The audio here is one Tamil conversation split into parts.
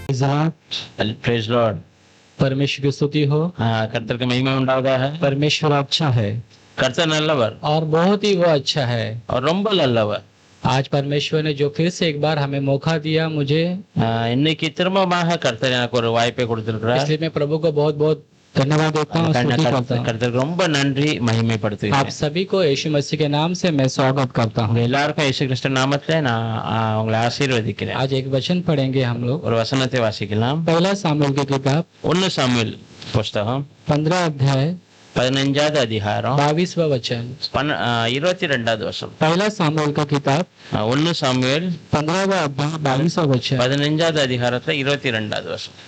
Praise Lord. परमेश्वर की स्तुति हो। கர்த்தருக்கு மகிமை உண்டாவதாக. परमेश्वर अच्छा है கர்த்தர் நல்லவர் और बहुत ही वो अच्छा है। और ரொம்ப நல்லவர். आज परमेश्वर ने जो फिर से एक बार हमें मौका दिया मुझे, இன்னைக்கு திரும்பமாக கர்த்தர் எனக்கு ஒரு வாய்ப்பை கொடுத்திருக்கிறார். इसलिए मैं प्रभु को बहुत बहुत धन्यवाद देता हूँ, स्तुति करता हूँ। கர்த்தருக்கு ரொம்ப நன்றி மகிமைப்படுத்துகிறேன். आप सभी को यीशु मसीह के नाम से मैं स्वागत करता हूँ। எல்லாருக்கும் இயேசு கிறிஸ்து நாமத்திலே நான் உங்களை ஆசீர்வதிக்கிறேன். आज एक वचन पढ़ेंगे हम लोग। ஒரு வசனத்தை வாசிக்கலாம். पहला सामुएल की किताब 1 சாமுவேல் புத்தகம் 15 अध्याय 15வது அதிகாரம் 22वां वचन। 22வது வசனம். पहला सामुएल का किताब 1 சாமுவேல் 15वां अध्याय 22वां वचन। 15வது அதிகாரத்துல 22வது வசனம்.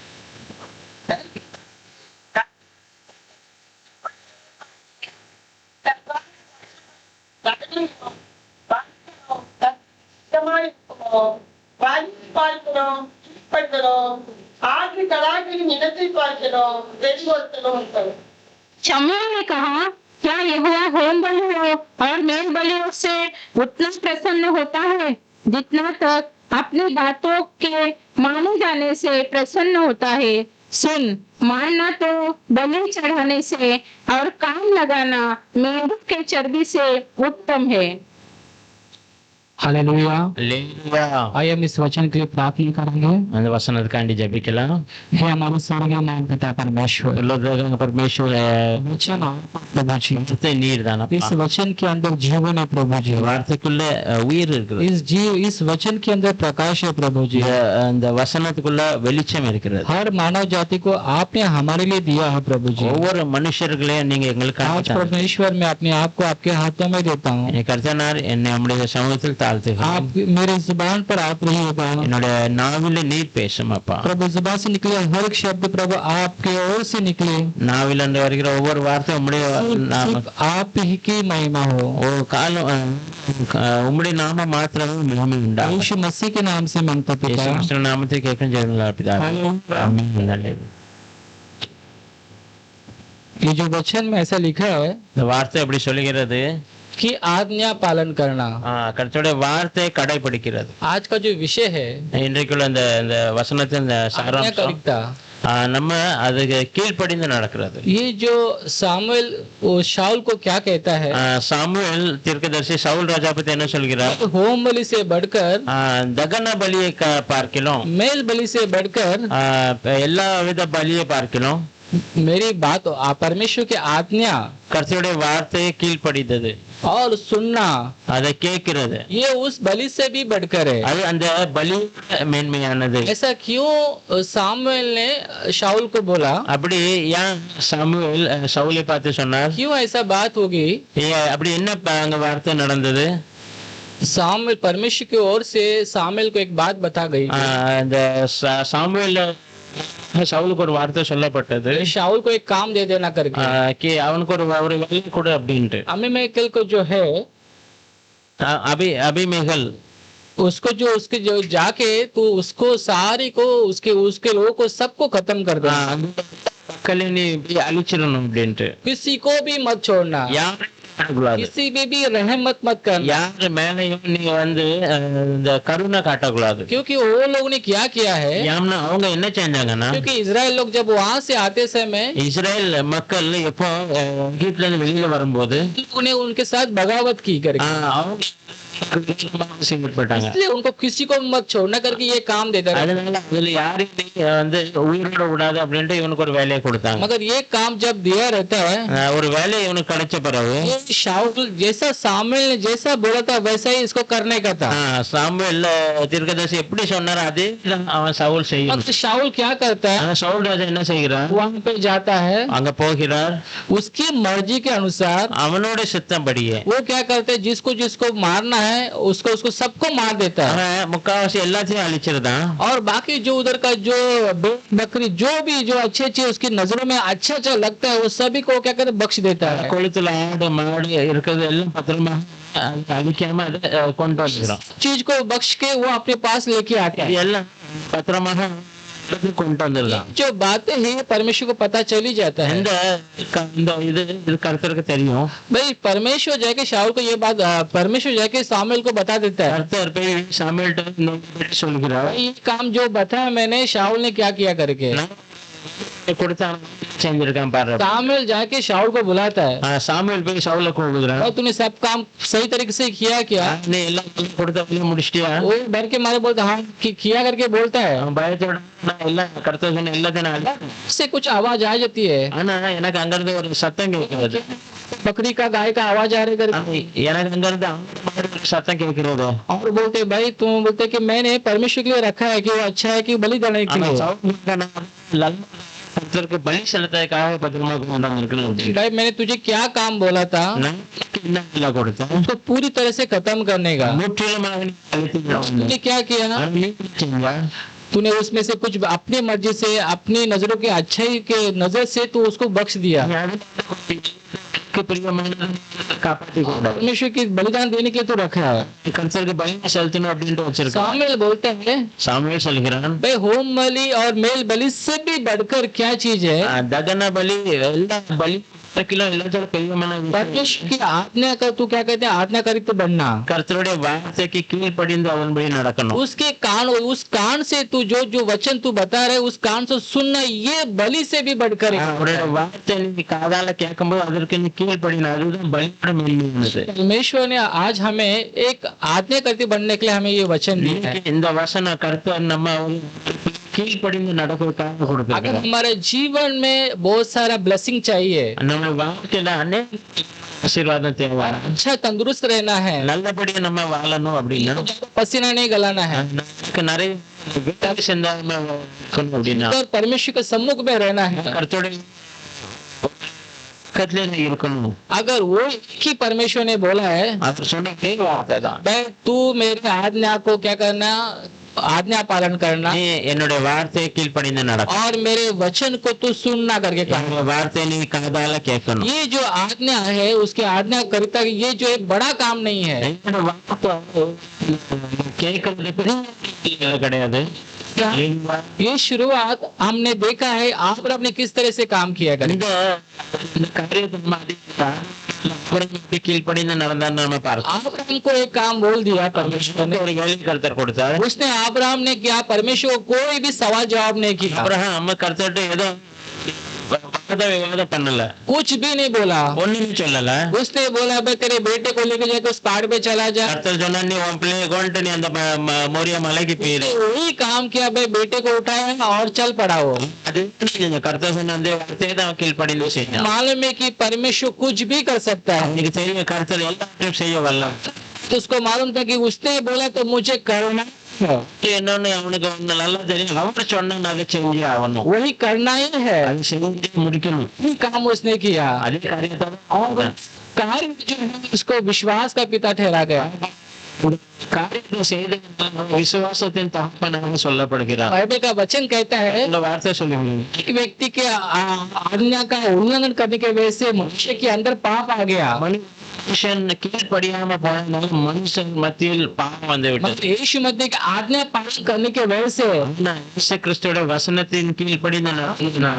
शमूएल ने कहा, क्या यहोवा होम बलि और मेल बलियों से उतना प्रसन्न होता है जितना तक अपनी बातों के माने जाने से प्रसन्न होता है? सुन, मानना तो बलि चढ़ाने से और काम लगाना मेंढक के चर्बी से उत्तम है। हालेलुया। அல்லேலூயா. आइए हम इस वचन के लिए प्रार्थना करेंगे। அந்த வசனத்துக்காண்டி ஜெபிக்கலாம். हे हमारे स्वर्गीय नाम पिता परमेश्वर, परमेश्वर वचन और प्रभु जी, நீர் தான. इस वचन के अंदर जीवन है प्रभु जी। வார்த்தைக்குள்ள உயிர் இருக்குது. इस वचन के अंदर प्रकाश है प्रभु जी। இந்த வசனத்துக்குள்ள வெளிச்சம் இருக்கிறது. हर मानव जाति को आपने हमारे लिए दिया है प्रभु जी। ஒவ்வொரு மனுஷர்களையும் நீங்க எங்களுக்கு आज परमेश्वर मैं अपने आप को आपके हाथों में देता हूँ। கர்த்தனார் என்னை நம்முடைய சமூகத்தில் தாழ்த்துகிறேன். आप मेरे जुबान पर आप रहिए प्रभु। என்னுடைய நாவில நீர் பேசும் அப்பா. प्रभु जुबान से निकले हर एक शब्द प्रभु आपके ओर से निकले। நாவில இருந்து வருகிற ஒவ்வொரு வார்த்தை உம்முடைய आप ही की महिमा हो। ஒரு காலம் உம்முடைய நாம மாத்திரமே மகிமை உண்டாகும். यीशु मसीह के नाम से मांगता पिता। இயேசு கிறிஸ்துவின் நாமத்தில் கேட்கிறேன் ஜெபங்கள் பிதாவே. ஆமென். ये जो वचन में ऐसा लिखा है இந்த வார்த்தை எப்படி சொல்லுகிறது कि आज्ञा पालन करना। கர்த்தருடைய வார்த்தை கடைபிடிக்கிறது. आज का जो विषय है இன்றைக்குள்ள இந்த வசனத்தின் சாராம்சம் நம்ம அதுக்கு கீழ்ப்படிந்து நடக்கிறது. ये जो सामुएल वो शाऊल को क्या कहता है? சாமுவேல் தீர்க்கதரிசி சவுல் ராஜா பத்தி என்ன சொல்கிறார்? होम बलि से बढ़कर தகன பலியை பார்க்கிறோம், मेल बलि से बढ़कर எல்லா வித பலியை பார்க்கிறோம். मेरी बात परमेश्वर की आज्ञा கர்த்தருடைய வார்த்தையை கீழ்ப்படித்தது और सुनना, அதை கேட்கிறது, ये उस बलि से भी बढ़कर है। அது அந்த பலி மேன்மையானது. ऐसा क्यों सामुएल ने शाऊल को बोला? அப்படி ஏன் சாமுவேல் சவுலை பார்த்து சொன்னார்? क्यों ऐसा बात होगी? அப்படி என்ன அங்க வார்த்தை நடந்தது? सामुएल परमेश्वर की ओर से सामुएल को एक बात बता गई। அந்த சாமுவேல் சவுலுக்கு ஒரு வார்த்தை சொல்லப்பட்டது, शाऊल को एक काम दे देना करके அவனுக்கு ஒரு வேலை கொடு அப்படின்ட்டு. अमीमेलेक को जो है अबीमेलेक उसको जो उसके जो जाके तू उसको सारी को उसके लोगों को सबको खत्म कर दे, மக்களினி அழிச்சிடணும் அப்படின்ட்டு. किसी को भी मत छोड़ना, किसी भी रहम मत करना, யாரு மேலையும் நீ வந்து இந்த கருணை காட்டக்கூடாது. क्योंकि वो लोग ने क्या किया है? ஏன்னா அவங்க என்ன செஞ்சாங்கன்னா, क्योंकि इजराइल लोग जब वहां से आते समय இஸ்ரேல் மக்கள் எப்போ எகிப்துல இருந்து வெளியில வரும்போது उन्हें उनके साथ बगावत की करके, அவங்க इसलिए उनको किसी को मत छोड़ना करके ये काम देता है। அதனால அதுல யாரையும் வந்து உயிரோட விடாது அப்படின்ட்டு இவனுக்கு ஒரு வேலையை கொடுத்தாங்க. मगर ये काम जब दिया रहता है, ஒரு வேலை இவனுக்கு கிடைச்ச பிறகு शाऊल जैसा सामुएल ने जैसा बोला था वैसा ही इसको करने का था। சாமுவேல் தீர்க்கதரிசி எப்படி சொன்னாரோ அதே அவன் சவுல் செய்யும். शाऊल क्या करता है? சவுல் ராஜா என்ன செய்கிறார்? वहां पे जाता है, அங்க போகிறார், उसकी मर्जी के अनुसार அவனோட சித்தம்படியே वो क्या करते हैं, जिसको जिसको मारना है उसको सबको मार देता है அவன் முக்காவாசி எல்லாத்தையும் அழிச்சிருந்தான். और बाकी जो उधर का जो बकरी जो भी जो अच्छे अच्छे उसकी नजरों में अच्छा अच्छा लगता है वो सभी को क्या करते बख्श देता है। கொளுத்துல ஆடு மாடு இருக்கிறது எல்லாம் பத்திரமா அழிக்காம அதை கொண்டு வந்துக்கிறோம். चीज को बख्श के वो अपने पास लेके आते हैं। எல்லாம் பத்திரமாக கொண்டு வந்திருக்கான். जो बातें हैं परमेश्वर को पता चल ही जाता है। இந்த இது கர்த்தருக்கு தெரியும். भाई परमेश्वर जाके शाऊल को ये बात परमेश्वर जाके सामुएल को बता देता है। கர்த்தர் போய் சாமுவேல்ட்ட சொல்கிறார், ये काम जो बताया मैंने शाऊल ने क्या किया करके। கொடுத்தான் செஞ்சிருக்கான் பாரு. सामुएल जाके शाऊल को बुलाता है சாமுவேல் போய் சவுல கூப்பிடுறான். और तूने सब काम सही तरीके से किया क्या। நீ எல்லாம் கொடுத்த வேலையை முடிச்சிட்டியா. वो डर के मारे बोलता हाँ किया करके बोलता है। அவன் பயத்தோட நான் எல்லாம் கர்த்தர் சொன்ன எல்லாத்தையும் उससे कुछ आवाज आ जाती है। ஆனா எனக்கு அங்க இருந்து ஒரு சத்தம் கேட்கிறது. बकरी का गाय का आवाज आ रही करके எனக்கு அங்க இருந்து ஒரு சத்தம் கேட்கிறது. और बोलते भाई तुम बोलते कि मैंने परमेश्वर के लिए रखा है कि वो अच्छा है कि बलि देने के लिए। கர்த்தருக்கு பலி செலுத்ததுக்காக பத்திரமா கொண்டு வந்திருக்கணும். भाई मैंने तुझे क्या काम बोला था என்ன கொடுத்தேன் उसको पूरी तरह से खत्म करने का। முற்றிலுமாக तूने क्या किया ना तूने उसमें से कुछ अपनी मर्जी से अपनी नजरों के अच्छाई के नजर से तू उसको बख्श दिया। परमेश्वर की बलिदान देने के लिए तो रखा है। கர்த்தருக்கு பலி செலுத்தணும் அப்படின்ட்டு வச்சிருக்கான். सामुएल बोलते हैं சாமுவேல் சொல்கிறான், भाई होम बलि और मेल बलि से भी बढ़कर क्या चीज है। தகன பலி எல்லா பலி கிலோ எல்லாத்தோட பெரியமான परमेश्वर की आज्ञा का तू क्या कहते हैं आज्ञाकारी तो बनना। கர்த்தருடைய வார்த்தைக்கு கீழ்ப்படிந்து அதன்படி நடக்கணும். उसके कान उस कान से तू जो जो वचन तू बता रहे उस कान से सुनना ये बलि से भी बढ़कर है। அவருடைய வார்த்தை நீ காதால கேட்கும்போது அதற்கு நீ கீழ்ப்படினா அதுதான் பலியோட மேன்மையானது. परमेश्वर ने आज हमें एक आज्ञाकारी बनने के लिए हमें ये वचन दिया है। இந்த வசன கர்த்தர் நம்ம கீழ்ப்படிந்து நடக்கிறதுக்காக अगर கொடுத்திருக்கிறார். हमारे जीवन में बहुत सारा ब्लेसिंग चाहिए நம்ம வாழ்க்கையில அநேக ஆசீர்வாதம் தேவை. अच्छा तंदुरुस्त रहना है நல்லபடியா நம்ம வாழணும் அப்படின்னா पसीना नहीं गलाना है நமக்கு நிறைய வேலை செஞ்சாம இருக்கணும் அப்படின்னா और परमेश्वर के सम्मुख में रहना है। கர்த்தருடைய பக்கத்திலே இருக்கணும். अगर वो एक ही परमेश्वर ने बोला है அவர் சொன்ன வார்த்தை தான், भाई तू मेरे आज्ञा को क्या करना आज्ञा पालन करना நீ என்னுடைய வார்த்தையை கீழ்ப்படிந்து நடக்கும். और मेरे वचन को तू सुनना करके कहा। என்னுடைய வார்த்தையை நீ காதால கேட்கணும். ये जो आज्ञा है उसकी आज्ञा करता ये जो एक बड़ा काम नहीं है। என்னோட வார்த்தை கேட்கறது பெரிய கிடையாது. ये शुरुआत हमने देखा है आप ने किस तरह से काम किया करें। இந்த காரியத்தை நம்ம அதிகமா கீழ்ப்படிந்து நடந்தான்னு நம்ம பார்க்கலாம். आब्राम को एक काम बोल दिया परमेश्वर ने। ஒரு கேள்வி கர்த்தர் கொடுத்தார். उसने आब्राम ने क्या परमेश्वर को कोई भी सवाल जवाब नहीं किया। அப்ரஹாம் கர்த்தர்ட்ட ஏதோ விவாதம் பண்ணல, कुछ भी नहीं बोला, ஒண்ணுமே சொல்லல. उसने बोला भाई तेरे बेटे को लेके जाके उस पहाड़ पे चला जा। கர்த்தர் சொன்னா நீ உன் பிள்ளைய கொண்டு நீ அந்த மோரியா மலைக்கு போயிரு. वही काम किया भाई बेटे को उठाया और चल पड़ा वो। அது கர்த்தர் சொன்ன அந்த வார்த்தையை தான் கீழ்ப்படிந்து செய்யணும். मालूम है कि परमेश्वर कुछ भी कर सकता है। இன்னைக்கு தெரியும் கர்த்தர் எல்லாத்தையும் செய்ய வல்லம். तो उसको मालूम था कि उसने बोला तो मुझे करना என்னன்னு அவனுக்கு ஒண்ணு நல்லா தெரியும், அவன் சொன்னா அதை செஞ்சு ஆகணும். वही करना ही है। அது செஞ்சு முடிக்கணும். वही काम उसने किया அதே காரியத்தை और कार्य जो है उसको विश्वास का पिता ठहरा गया। காரியத்தை செய்த விசுவாசத்தின் தகப்பனாக சொல்லப்படுகிறார். बाइबल का वचन कहता है இந்த வார்த்தை சொல்லுங்க, एक व्यक्ति के आज्ञा का उल्लंघन करने की वजह से मनुष्य के अंदर पाप आ गया। மனுஷன் கீழ்ப்படியாம போனதால மனுஷன் மத்தியில் பாவம் வந்து விட்டது. मतलब यीशु मसीह की आज्ञा पालन करने की वजह से இயேசு கிறிஸ்துவோட வசனத்தின் கீழ்ப்படிந்து நடந்ததுனால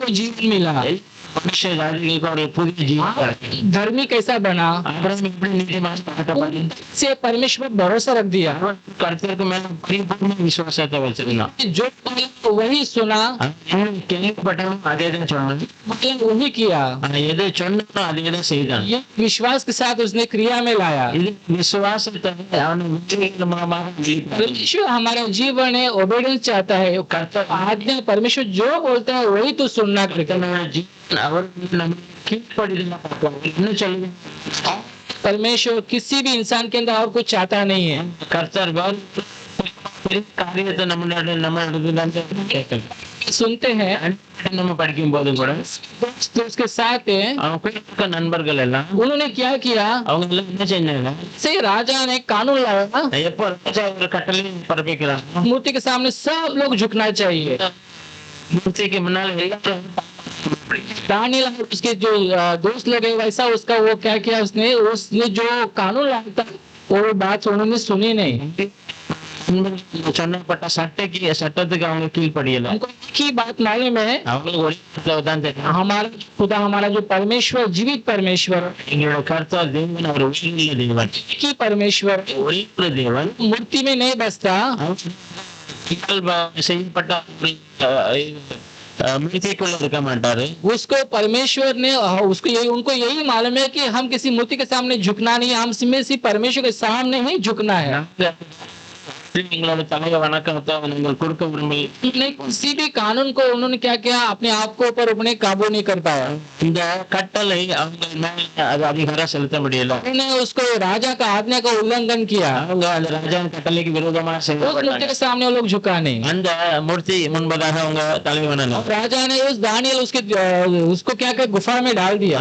को जीवन मिला। மனுஷ ஜாதிகளுக்கு ஒரு புதிய ஜீவன் கிடைக்கும். धर्मी कैसा बना ஆபிரகாம் எப்படி நீதிமான் பார்க்கப்படி से परमेश्वर पर भरोसा रख दिया। கர்த்தருக்கு மேல பரிபூர்ண விசுவாசத்தை வச்சிருந்தான். जो वही सुना கேள்விப்பட்டவன் அதே தான் சொன்னான், मतलब वही किया। எது சொன்னானோ அதே தான் செய்தான். ये विश्वास के साथ उसने क्रिया में लाया। இது விசுவாசத்தை அவன் விஜயங்கள் மூலமாக வெளிப்படுத்தினான். परमेश्वर हमारा जीवन है ओबेडियंस चाहता है। கர்த்தர் आज्ञा परमेश्वर जो बोलता है वही तो सुनना करता है। அவர் நம்ம கீழ்ப்படிதான் பார்க்கலாம். இன்னும் சொல்லுங்க, परमेश्वर किसी भी इंसान के अंदर और कुछ चाहता नहीं है। கர்த்தர் காரியத்தை நம்ம கேட்கலாம். सुनते हैं நம்ம படிக்கும் போதும் கூட तो उसके साथ அவங்க கூட இருக்க நண்பர்கள் எல்லாம் उन्होंने क्या किया அவங்க எல்லாம் என்ன செஞ்சாங்க, से राजा ने कानून लाया எப்போ ராஜா ஒரு கட்டளை பிறப்பிக்கிறாங்க, मूर्ति के सामने सब लोग झुकना चाहिए। மூர்த்திக்கு முன்னால எல்லாரும் दानियल और उसके जो दोस्त लगे वैसा उसका वो क्या किया उसने जो कानून लाया था वो बात उन्होंने सुनी नहीं। சொன்னப்பட்ட சட்டத்துக்கு அவங்க கீழ்ப்படியல. हमको एक ही बात मालूम है, அவங்களுக்கு ஒரே தான் தெரியும், हमारा खुदा, हमारा जो परमेश्वर, जीवित परमेश्वर, எங்களோட கர்த்தர் தேவன் அவர் உயிருள்ள தேவன், एक ही परमेश्वर ஒரே ஒரு தேவன். मूर्ति में नहीं बसता, செய்யப்பட்ட मूर्तिக்குள்ள இருக்க माटाரு. उसको परमेश्वर ने उसको यही, उनको यही मालूम है कि हम किसी मूर्ति के सामने झुकना नहीं, हम सिर्फ परमेश्वर के सामने ही झुकना है। எங்களோட தலைய வணக்கத்தை நீங்கள் கொடுக்க விரும்பல. किसी भी कानून को उन्होंने क्या किया, अपने आप को ऊपर अपने काबू नहीं कर पाया, இந்த கட்டளை அவங்க மேல அது அதிகாரம் செலுத்த முடியல. उन्होंने उसको राजा का आज्ञा का उल्लंघन किया, அவங்க அந்த ராஜாவின் கட்டளைக்கு விரோதமா उस मूर्ति செயல்பட்டாங்க. के सामने वो लोग झुका नहीं। அந்த மூர்த்தி முன்பதாக அவங்க தலை வணங்கணும். राजा ने उस दानियल उसको क्या कर गुफा में डाल दिया।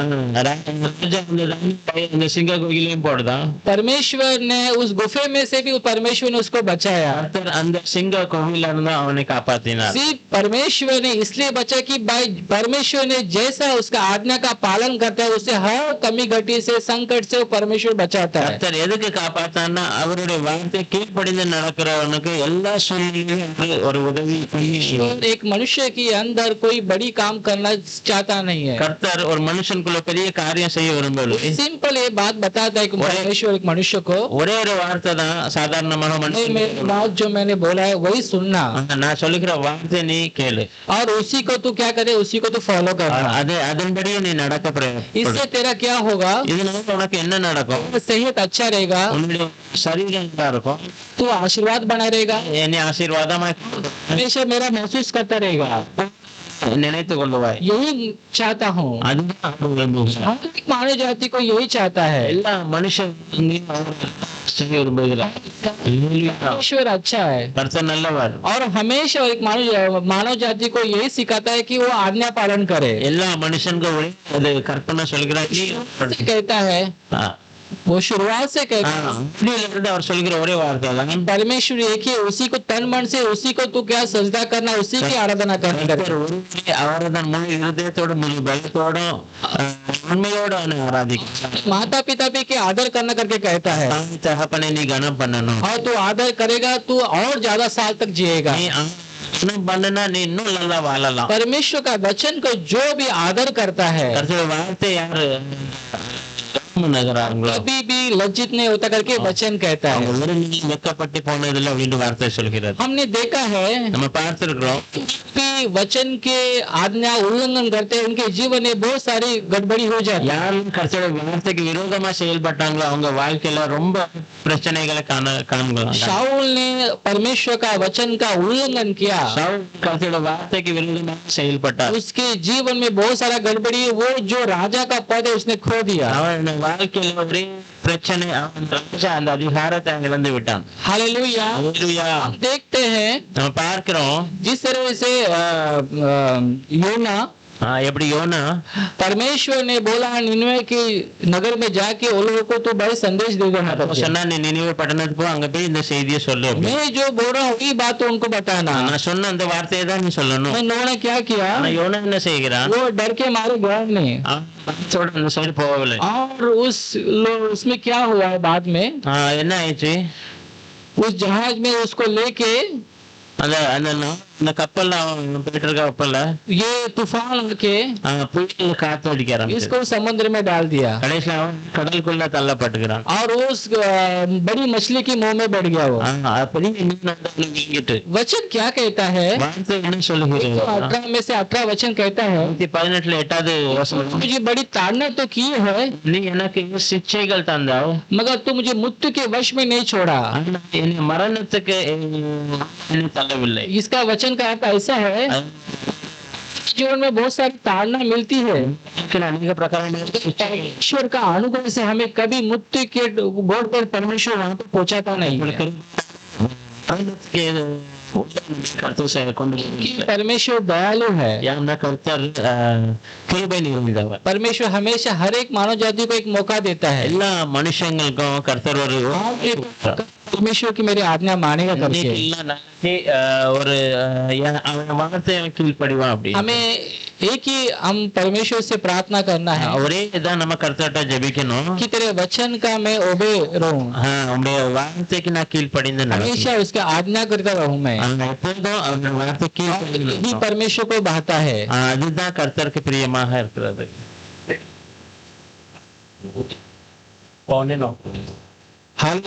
இந்த சிங்க கோயிலையும் போடுதான். परमेश्वर ने उस गुफे में से भी परमेश्वर ने उसको बचाया। அந்த சிங்க கோவில இருந்து அவனை காப்பாத்தினார். सिर्फ परमेश्वर ने इसलिए बचा कि भाई परमेश्वर ने जैसा उसका आज्ञा का पालन करता है, उससे हर कमी घटी से, संकट से वो परमेश्वर बचाता है। கர்த்தர் எதுக்கு காப்பாத்தான்னா அவருடைய வார்த்தை கீழ்ப்படிந்து நடக்கிறவனுக்கு எல்லா சூழ்நிலையும் ஒரு உதவி பண்ணி. एक मनुष्य के अंदर कोई बड़ी काम करना चाहता नहीं है। கர்த்தர் ஒரு மனுஷனுக்குள்ள பெரிய காரியம் செய்ய விரும்பல. सिंपल ये बात बताता है कि परमेश्वर एक मनुष्य को ஒரே ஒரு வார்த்தை தான் சாதாரணமாக மனுஷன் बात जो मैंने बोला है वही सुनना, நான் சொல்லுகிற வார்த்தை நீ கேளு, और उसी को तू क्या करे, उसी को तू फॉलो करना। அது அதன்படியே நீ நடக்க பிரயத்தனம். इससे तेरा क्या होगा, இதனால உனக்கு என்ன நடக்கும்? सेहत अच्छा रहेगा, உன்னுடைய சரீரம் நல்லா இருக்கும், तू आशीर्वाद बना रहेगा, என்னை ஆசீர்வாதமா हमेशा मेरा महसूस करता रहेगा। நினைத்து கொள்ளுவாய். यही चाहता हूँ, அதுதான் அவர் விரும்புகிறார். हर एक मानव जाति को यही चाहता है। எல்லா மனுஷன் செய்ய விரும்புகிறார். ईश्वर अच्छा है, கர்த்தர் நல்லவர். और हमेशा एक मानव जाति को यही सिखाता है कि वो आज्ञा पालन करे। எல்லா மனுஷனுக்கும் ஒரே அது கற்பனை சொல்கிறார். कहता है, वो शुरुआत से कहता है, இருந்து அவர் சொல்கிற ஒரே வார்த்தை தான் परमेश्वर एक ही, उसी को तन मन से, उसी को तू क्या सजदा करना, उसी की आराधना करना। அவரதான் முழு இருதயத்தோடு முழு பலத்தோடும் உண்மையோடு அவனை ஆராதிக்கிறார். माता पिता भी के आदर करना करके कहता है, தாய் தகப்பனை நீ கனம் பண்ணணும். और तू आदर करेगा तू और ज्यादा साल तक जिएगा। நீ கனம் பண்ணனா நீ இன்னும் நல்லா வாழலாம். परमेश्वर का वचन को जो भी आदर करता है, கர்த்தருடைய வார்த்தை யாரு நகராங்களோ कभी भी लज्जित नहीं होता करके वचन कहता है। அவங்க ஒரு நிமிஷம் வெட்கப்பட்டு போனதில்லை அப்படின்னு வார்த்தை சொல்கிறது. हमने देखा है நம்ம பார்த்திருக்கிறோம். कि वचन के आज्ञा उल्लंघन करते हैं, उनके जीवन में बहुत सारी गड़बड़ी हो जाती है। யாரும் கர்த்தருடைய வார்த்தைக்கு விரோதமா செயல்பட்டாங்களோ அவங்க வாழ்க்கையில ரொம்ப பிரச்சனைகளை காண்கலாம். शाऊल ने परमेश्वर का वचन का उल्लंघन किया, சவுல் கர்த்தருடைய வார்த்தைக்கு விரோதமாக செயல்பட்டார். उसके जीवन में बहुत सारा गड़बड़ी, वो जो राजा का पद है उसने खो दिया। அவன் வாழ்க்கையில ஒரே பிரச்சனை, அவன் ராஜா அந்த அதிகாரத்தை இழந்து விட்டான். हालेलुया। ஹல்லேலூயா. हम देखते हैं நம்ம பார்க்கிறோம் जिस तरह से योना, எப்படி யோனா परमेश्वर ने बोला निनवे के नगर में जाके उन लोगों को तो बड़े संदेश दे देना था। சொன்னா நீ நினைவு பட்டணத்துக்கு போ, அங்க போய் இந்த செய்தியை சொல்லு. मैं जो बोल रहा हूँ वही बात तो उनको बताना। நான் சொன்ன அந்த வார்த்தையை தான் நீ சொல்லணும். उन्होंने क्या किया, ஆனா யோனா என்ன செய்கிறான்? वो डर के मारे गया नहीं, அவன் அந்த சைடு போகவில்லை. और उसमें क्या हुआ बाद में, என்ன ஆயிடுச்சு? उस जहाज में उसको लेके அந்த கப்பல்ல அவன் போயிட்டு இருக்க கப்பல்ல ये तूफान आके புயல் காத்து அடிக்க ஆரம்பிச்சது. इसको समुद्र में डाल दिया, கடைசியில அவன் கடலுக்குள்ள தள்ளப்பட்டுக்கிறான். और उस बड़ी मछली की मुंह में बैठ गया वो। அப்படி வீங்கிட்டு वचन क्या कहता है, வார்த்தை என்ன சொல்லுகிறது? 18 में से 18 वचन कहता है, 18 8வது வசனம், मुझे बड़ी ताड़ना तो की है, நீ எனக்கு சிக்ஷைகள் தந்தாய், मगर तू मुझे मृत्यु के वश में नहीं छोड़ा। என்னை மரணத்துக்கு என்னை தள்ளவில்லை. इसका वचन का अर्थ ऐसा है, जीवन में बहुत सारी ताड़ना मिलती है, अनेक प्रकार ईश्वर का अनुग्रह से हमें कभी मृत्यु के गोद पर परमेश्वर वहां पर पहुंचाता नहीं है। परमेश्वर दयालु है, परमेश्वर हमेशा हर एक मानव जाति को एक मौका देता है। எல்லா மனுஷங்களுக்கும் கர்த்தர் ஒரு परमेश्वर की मेरी आज्ञा मानेगा இன்னைக்கு करके இல்ல நாளைக்கு ஒரு அவன் வார்த்தை கீழ்ப்படிவான் அப்படி हमें एक ही हम परमेश्वर से प्रार्थना करना है ஒரே இதான் நம்ம கர்த்தர்ட்ட ஜெபிக்கணும். कि तेरे वचन का मैं ओबे रहूं, உங்களுடைய வார்த்தைக்கு நான் கீழ்ப்படிந்து நடக்கணும். हमेशा उसके आज्ञा करता रहूं मैं। எப்போதும் அவருடைய வார்த்தை கீழ்ப்படிந்து यही நடக்கணும். परमेश्वर को भाता है। அதுதான் கர்த்தருக்கு பிரியமாக இருக்கிறது. போனேனோ हाल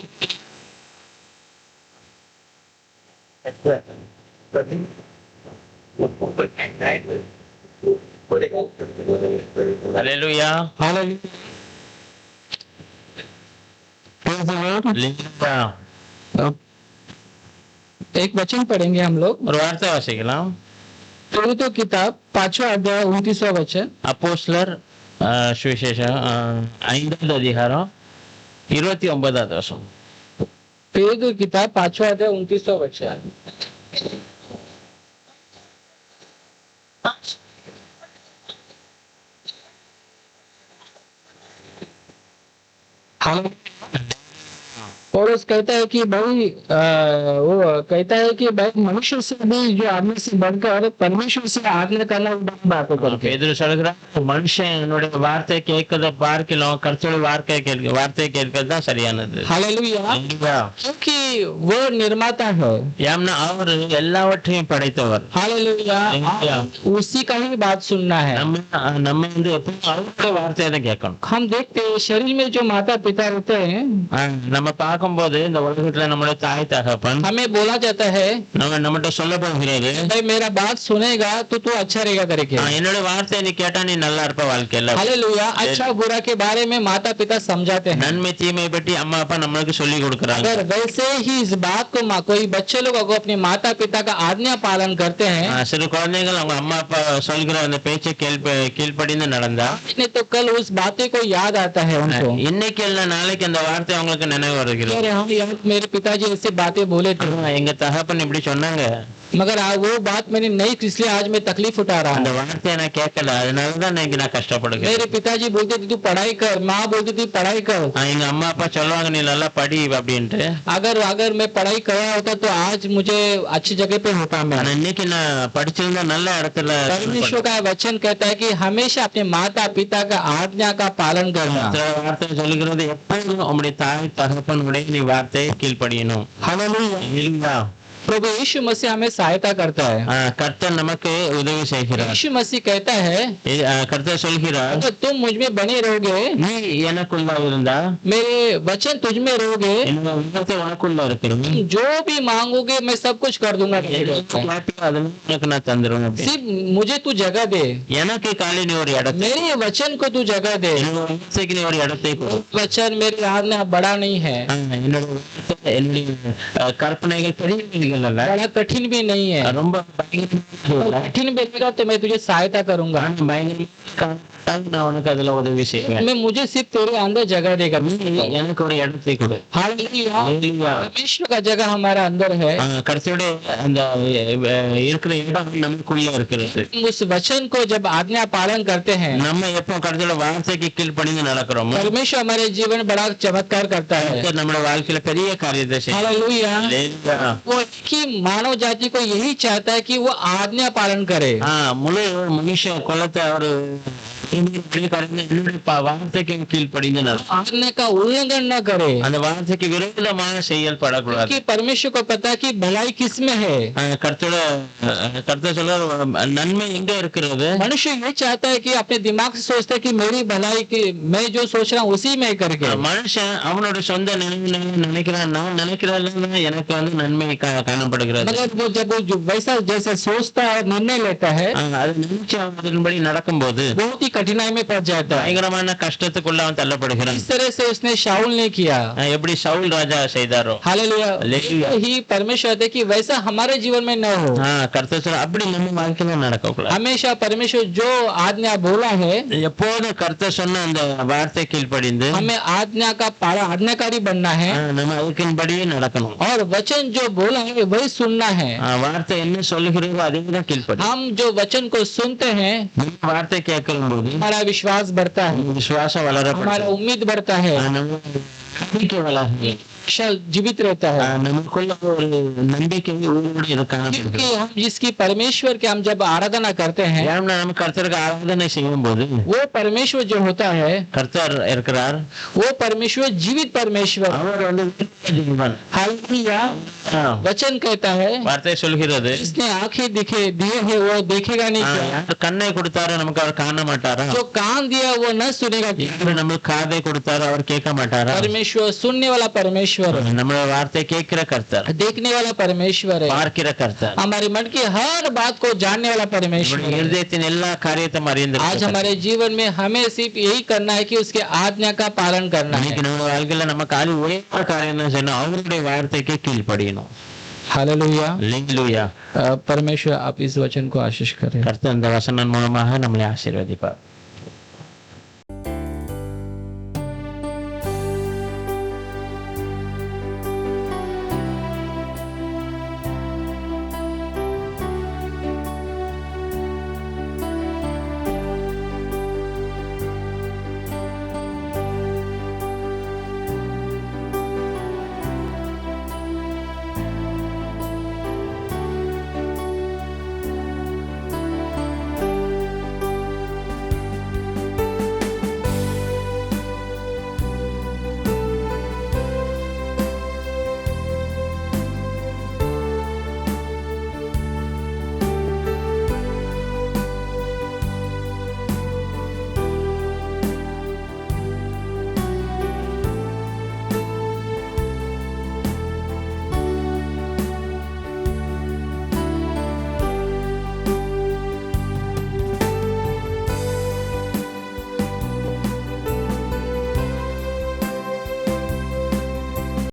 Hallelujah. हालेलुया। Hallelujah. एक वचन पढ़ेंगे हम लोग, ஒரு வார்த்தை வாசிக்கலாம். तो किताब 5वां अध्याय 29वां वचन। அப்போஸ்தலர் சுவிசேஷம் 5வது அதிகாரம் 29வது வசனம். पेदू किताब 5वां अध्याय 29वां वचन। और कहता है कि भाई वो कहता है कि भाई मनुष्य से भी जो आदमी से बढ़कर परमेश्वर से आज्ञा करना बड़ी बात है करके। பேதுரு சொல்கிறார் மனுஷனுடைய வார்த்தை கேட்கறத பார்க்கலாம் கர்த்தருடைய வார்த்தை கேட்கறது தான் சரியானது. हालेलुया। Hallelujah. क्योंकि वो निर्माता है। ஏன்னா அவர் எல்லாவற்றையும் படைத்தவர். हालेलुया। Hallelujah. उसी का ही बात सुनना है। நம்ம வந்து எப்பவும் அவருடைய வார்த்தையை தான் கேட்கணும். हम देखते हैं शरीर में जो माता पिता रहते हैं, நம்ம பார்க்கும்போது இந்த உலகத்துல நம்மளுடைய தாய் தகப்பன் हमें बोला जाता है நம்மகிட்ட சொல்லப்படுகிறது भाई मेरा बात सुनेगा तो तू अच्छा रहेगा करके। என்னோட வார்த்தையை நீ கேட்டா நீ நல்லா இருப்ப வாழ்க்கையில. हालेलुया। अच्छा बुरा के बारे में माता पिता समझाते हैं। நன்மை தீமை பற்றி அம்மா அப்பா நம்மளுக்கு சொல்லி கொடுக்கறாங்க. अगर वैसे ही इस बात को कोई बच्चे लोग अगर अपने माता पिता का आज्ञा पालन करते हैं, சிறு குழந்தைகள் அவங்க அம்மா அப்பா சொல்கிற அந்த பேச்சை கீழ்ப்படிந்து நடந்தா नहीं तो कल उस बातें को याद आता है उनको। இன்னைக்கு இல்ல நாளைக்கு அந்த வார்த்தை அவங்களுக்கு நினைவு வருகிறது. अरे हाँ यार मेरे पिताजी ऐसे बातें बोले थे, எங்க தகப்பன் இப்படி சொன்னாங்க, मगर वो बात मैंने नहीं की, इसलिए आज मैं तकलीफ उठा रहा அந்த हूँ। வார்த்தையை நான் கேட்கல, அதனாலதான் இன்னைக்கு நான் கஷ்டப்படுகிறேன். मेरे पिताजी बोलते थे तू पढ़ाई कर, माँ बोलती थी पढ़ाई कर। எங்க அம்மா அப்பா சொல்லுவாங்க நீ நல்லா படி அப்படின்ட்டு. अगर मैं पढ़ाई कराया होता तो आज मुझे अच्छी जगह पे होता मैं। ஆனா இன்னைக்கு நான் படிச்சிருந்தா நல்ல இடத்துல. परमेश्वर का वचन कहता है कि हमेशा अपने माता पिता का आज्ञा का पालन करना। வார்த்தை சொல்லுகிறது எப்போதும் உங்களுடைய தாய் தகப்பனுடைய நீ வார்த்தையை கீழ்ப்படியணும். हालेलुया। प्रभु यीशु मसीह हमें सहायता करता है। கர்த்தர் நமக்கு உதவி செய்கிறார். यीशु मसीह कहता है கர்த்தர் சொல்கிறார் अगर तुम मुझ में बने रहोगे, நீ எனக்குள்ள இருந்தா मेरे वचन तुझ में रहोगे, என்னோட வார்த்தை உனக்குள்ள இருக்கிறது, जो भी मांगोगे मैं सब कुछ कर दूंगा। அதெல்லாம் உனக்கு நான் தந்துருவேன் அப்படி. सिर्फ मुझे तू जगह दे, எனக்கு காலை நீ ஒரு இடத்தை, मेरे वचन को तू जगह दे। என்னோட வார்த்தைக்கு நீ ஒரு இடத்தை கொடு. वचन मेरे हाथ में बड़ा नहीं है, என்னோட வார்த்தை, என்னுடைய கற்பனைகள் பெரிய அல்ல, बड़ा कठिन भी नहीं है। ரொம்ப பயங்கரமான कठिन भी रहेगा तो मैं तुझे सहायता करूंगा। நான் உனக்கு அதுல உதவி செய்வேன். मैं मुझे सिर्फ तेरे अंदर जगह देगा। எனக்கு ஒரு இடத்தை கொடு. हालेलुया। परमेश्वर का जगह हमारा अंदर है। கர்த்தருடைய அந்த இருக்கிற இடம் நமக்குள்ள இருக்கிறது. उस वचन को जब आज्ञा पालन करते हैं, நம்ம எப்போ கர்த்தருடைய வார்த்தைக்கு கீழ்ப்படிந்து நடக்கிறோமோ परमेश्वर हमारे जीवन में बड़ा चमत्कार करता है। கர்த்தர் நம்மளோட வாழ்க்கையில பெரிய காரியத்தை செய்வார். हालेलुया। Hallelujah. वो कि मानव जाति को यही चाहता है कि वो आज्ञा पालन करे। முழு மனுஷ குலத்தை அவரு என்னுடைய வார்த்தைக்கு கீழ்ப்படிந்து நடக்கும். आज्ञा का उल्लंघन न करे। அந்த வார்த்தைக்கு விரோதமாக செயல்படக்கூடாது. कि परमेश्वर को पता है कि भलाई किसमें है। கர்த்தர் சொல்ற நன்மை எங்க இருக்கிறது? मनुष्य ये चाहता है कि अपने दिमाग से सोचता है कि मेरी भलाई की मैं जो सोच रहा हूँ उसी में करके। மனுஷன் அவனோட சொந்த நினைக்கிறான், நான் நினைக்கிறேன் எனக்கு வந்து நன்மை காணப்படுகிறது. मगर वो जब वो जो वैसा जैसा सोचता है निर्णय लेता है, அது நினைச்சு அதன்படி நடக்கும்போது बहुत ही कठिनाई में पड़ जाता है। பயங்கரமான கஷ்டத்துக்குள்ள அவன் தள்ளப்படுகிறான். इस तरह से उसने शाऊल ने किया। எப்படி சவுல் ராஜா செய்தாரோ. हालेलुया। हालेलुया। ही परमेश्वर है कि वैसा हमारे जीवन में न हो। கர்த்தர் சொல்ற அப்படி நம்ம வாழ்க்கையில நடக்கக்கூடாது. हमेशा परमेश्वर जो आज्ञा बोला है, எப்போதும் கர்த்தர் சொன்ன அந்த வார்த்தை கீழ்ப்படிந்து हमें आज्ञा का आज्ञाकारी बनना है நம்ம அதுக்கின்படியே நடக்கணும். और वचन जो बोला है वही सुनना है। வார்த்தை என்ன சொல்லுகிறதோ அதே தான் கீழ்ப்படி. हम जो वचन को सुनते हैं வார்த்தை கேட்கும் போது हमारा विश्वास बढ़ता है, விசுவாசம் வளர, हमारा उम्मीद बढ़ता है। நம்பிக்கை வளரும். हमेशा जीवित रहता है। நமக்குள்ள ஒரு நம்பிக்கை உறுதியோடு இது காணப்படுகிறது. क्योंकि हम जिसकी परमेश्वर के हम जब आराधना करते हैं, ஏன்னா நம்ம கர்த்தருக்கு ஆராதனை செய்யும்போது वो परमेश्वर जो होता है, கர்த்தர் இருக்கிறார். वो परमेश्वर जीवित परमेश्वर। அவர் வந்து ஜீவன். हालेलुया। ஆ, वचन कहता है, வார்த்தை சொல்கிறது, जिसने आंखें दिए है वो देखेगा नहीं क्या? யார் கண்ணை கொடுத்தாரோ நமக்கு அவர் காண மாட்டாரா? जो कान दिया वो न सुनेगा क्या? யார் நமக்கு காதை கொடுத்தாரோ அவர் கேட்க மாட்டாரா? परमेश्वर सुनने वाला परमेश्वर है, நம்மளோட வார்த்தை கேட்கிற கர்த்தர், देखने वाला परमेश्वर है, பார்க்கிற கர்த்தர், हमारे मन की हर बात को जानने वाला परमेश्वर நம்முடைய है। இருதயத்தின் எல்லா காரியத்தையும் அறிந்திருக்கிற आज கர்த்தர். हमारे जीवन में हमें सिर्फ यही करना है कि उसके आज्ञा का पालन करना है। இன்னைக்கு நம்ம வாழ்க்கையில நமக்கு அது ஒரே ஒரு காரியம் தான் செய்யணும், அவருடைய வார்த்தைக்கு கீழ்ப்படியணும். हालेलुया। அல்லேலூயா. परमेश्वर आप इस वचन को आशीष करें। கர்த்தர் இந்த வசனம் மூலமாக நம்மளை ஆசீர்வதிப்பார்.